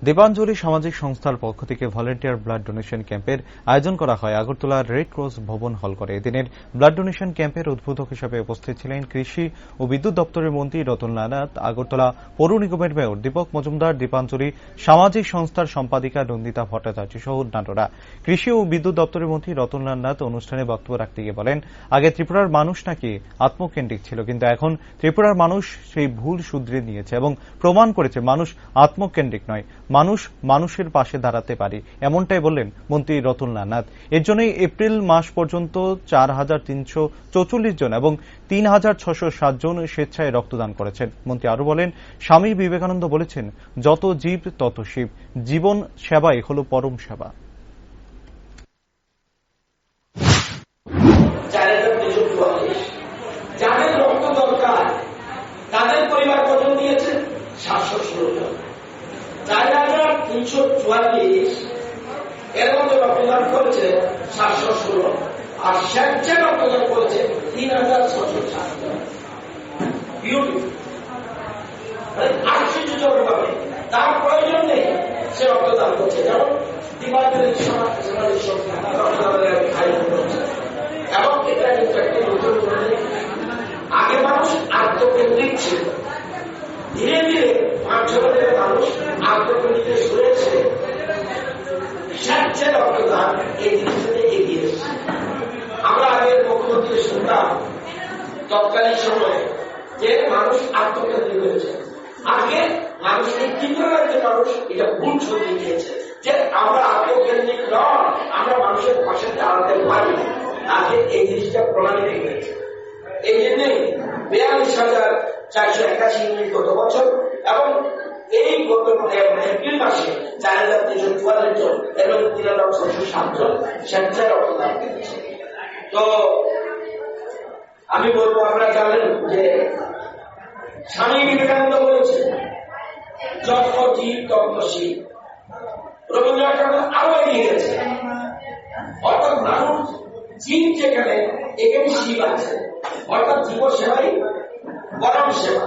দীপাঞ্জলি সামাজিক সংস্থার পক্ষ থেকে ভলেন্টিয়ার ব্লাড ডোনেশন ক্যাম্পের আয়োজন করা হয় আগরতলার রেড ক্রস ভবন হল করে। এদিনের ব্লাড ডোনেশন ক্যাম্পের উদ্বোধক হিসেবে উপস্থিত ছিলেন কৃষি ও বিদ্যুৎ দপ্তরের মন্ত্রী রতনলাল নাথ, আগরতলা পৌর নিগমের মেয়র দীপক মজুমদার, দীপাঞ্জলি সামাজিক সংস্থার সম্পাদিকা নন্দিতা ভট্টাচার্য সহ অন্যান্যরা। কৃষি ও বিদ্যুৎ দপ্তরের মন্ত্রী রতনলাল নাথ অনুষ্ঠানে বক্তব্য রাখতে গিয়ে বলেন, আগে ত্রিপুরার মানুষ নাকি আত্মকেন্দ্রিক ছিল, কিন্তু এখন ত্রিপুরার মানুষ সেই ভুল শুধরে নিয়েছে এবং প্রমাণ করেছে মানুষ আত্মকেন্দ্রিক নয়, মানুষ মানুষের পাশে দাঁড়াতে পারে, এমনটাই বললেন মন্ত্রী রতনলাল নাথ। এর জন্যই এপ্রিল মাস পর্যন্ত 4,344 জন এবং 3,607 জন স্বেচ্ছায় রক্তদান করেছেন। মন্ত্রী আরো বলেন, স্বামী বিবেকানন্দ বলেছেন, যত জীব তত শিব, জীবন সেবাই হলো পরম সেবা। যাদের রক্ত দরকার তাদের পরিবার কজন দিয়েছে? 716 জন। 4,344 এর মধ্যে রক্তদান করেছে 716 আর স্বেচ্ছায় রক্তদান করেছে 3,607 জন। আশ্চর্য ভাবে তার প্রয়োজন নেই, সে রক্তদান করছে। যেমন দীপাঞ্জলি সামাজিক সংস্থা রক্তদানের এবং এটা কিন্তু একটা নতুন ধরনের। আগে মানুষ আত্মকেন্দ্রিক ছিল, ধীরে ধীরে 5-6 বছরের মানুষ আত্মকেন্দ্রিক হয়েছে, স্বেচ্ছায় রক্তদান এই জিনিসটাতে এগিয়ে এসেছে। আমরা আগে মুখ্যমন্ত্রী শুনতাম তৎকালীন সময়ে যে মানুষ আত্মকেন্দ্রিক হয়েছে। আগে মানুষ এই ত্রিপুরা রাজ্যের মানুষ এটা ভুল সত্যি দিয়েছে যে আমরা আত্মকেন্দ্রিক নয়, আমরা মানুষের পাশে দাঁড়াতে পারি। আগে এই জিনিসটা প্রমাণিত হয়েছে। এই জন্যই 42,481 ইউনিট গত বছর এবং এই গত এপ্রিল মাসে 4,344 জন এবং 3,607 জন স্বেচ্ছায় রক্তদান করেছে। তো আমি বলবো, আপনারা জানেন যে স্বামী বিবেকানন্দ বলেছে, যত জীব তত শিব। রবীন্দ্রনাথ ঠাকুর আরো এগিয়ে গেছে, অর্থাৎ মানুষ জীব যেখানে এখানে শিব আছে, অর্থাৎ জীব সেবাই পরম সেবা।